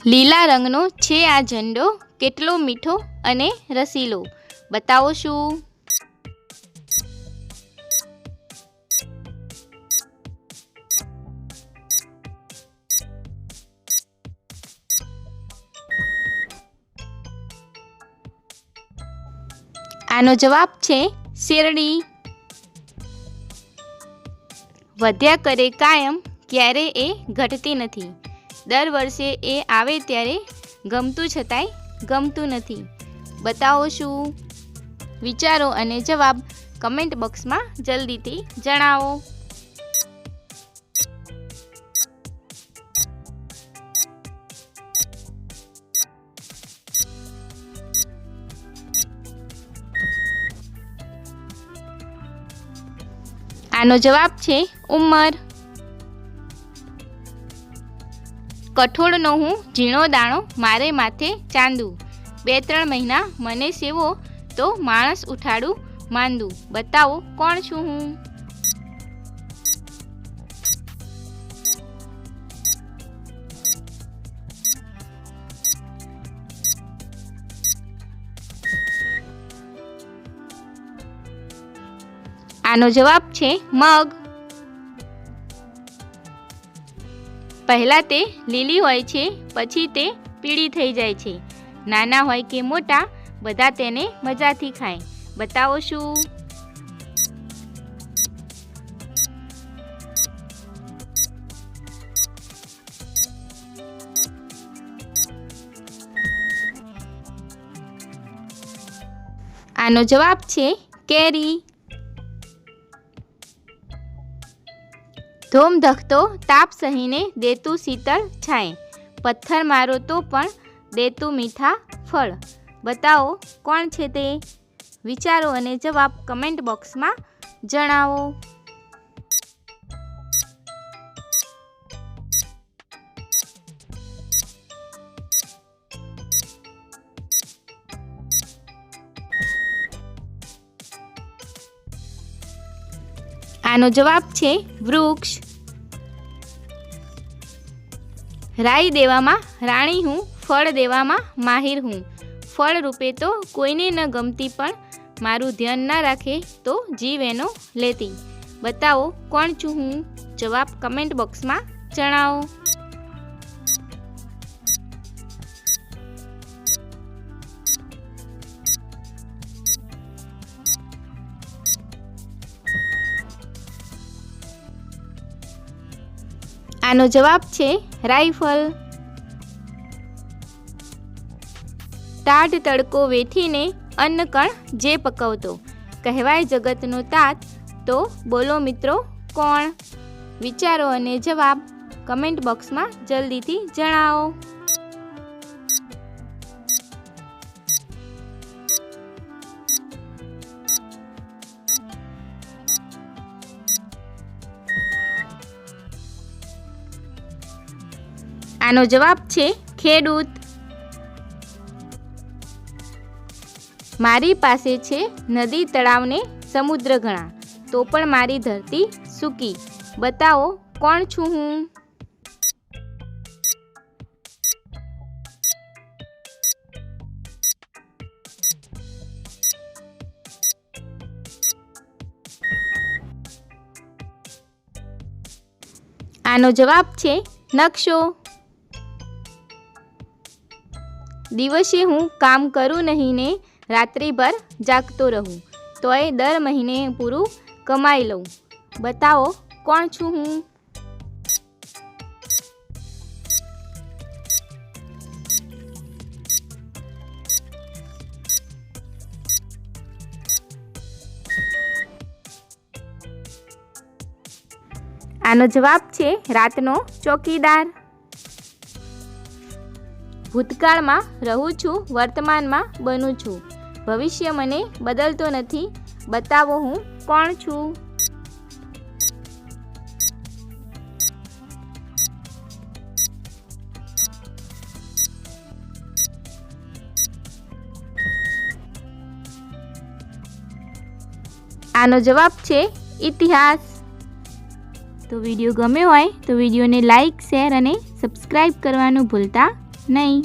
લીલા રંગનો છે આ ઝંડો, કેટલો મીઠો અને રસીલો, બતાવો શું? આનો જવાબ છે શેરડી. વધ્યા કરે કાયમ, ક્યારે એ ઘટતી નથી. દર વર્ષે એ આવે ત્યારે ગમતું છતાંય ગમતું નથી, બતાવો શું? વિચારો અને જવાબ કમેન્ટ બોક્સમાં જલ્દીથી જણાવો. આનો જવાબ છે ઉંમર. કઠોળનો હું ઝીણો દાણો, મારે માથે ચાંદું. 2-3 મહિના મને સેવો, તો માણસ ઉઠાડું માંદું. બતાવો કોણ છું હું? આનો જવાબ છે મગ. પહેલાં તે લીલી હોય છે, પછી તે પીળી થઈ જાય છે. નાના હોય કે મોટા, બધા તેને મજાથી ખાય. બતાવો શું? આનો જવાબ છે કેરી. ધોમ ધખતો તાપ સહીને દેતું શીતળ છાંય. પથ્થર મારો તો પણ દેતું મીઠા ફળ. બતાવો કોણ છે તે? વિચારો અને જવાબ કમેન્ટ બોક્સમાં જણાવો. આનો જવાબ છે વૃક્ષ. રાઈ દેવામાં રાણી હું, ફળ દેવામાં માહિર હું. ફળ રૂપે તો કોઈને ન ગમતી, પણ મારું ધ્યાન ના રાખે તો જીવ એનો લેતી. બતાવો કોણ છું હું? જવાબ કમેન્ટ બોક્સમાં જણાવો. આનો જવાબ છે રાઈફલ. ટાઢ તડકો વેઠીને અન્ન કણ જે પકવતો, કહેવાય જગતનો તાત. તો બોલો મિત્રો કોણ? વિચારો અને જવાબ કમેન્ટ બોક્સમાં જલ્દીથી જણાવો. આનો જવાબ છે ખેડૂત. મારી પાસે છે નદી તળાવને સમુદ્ર ઘણા, તો પણ મારી ધરતી સૂકી. બતાવો કોણ છું હું? આનો જવાબ છે નકશો. દિવસે હું કામ કરું નહીં ને રાત્રિભર જાગતો રહું, તોય દર મહિને પૂરું કમાઈ લઉં. બતાવો કોણ છું હું? આનો જવાબ છે રાતનો ચોકીદાર. ભૂતકાળમાં રહું છું, વર્તમાનમાં બનું છું. ભવિષ્ય મને બદલતો નથી. બતાવો હું કોણ છું? આનો જવાબ છે ઇતિહાસ. તો વિડીયો ગમ્યો હોય તો વિડીયોને લાઈક, શેર અને સબસ્ક્રાઈબ કરવાનું ભૂલતા નહીં.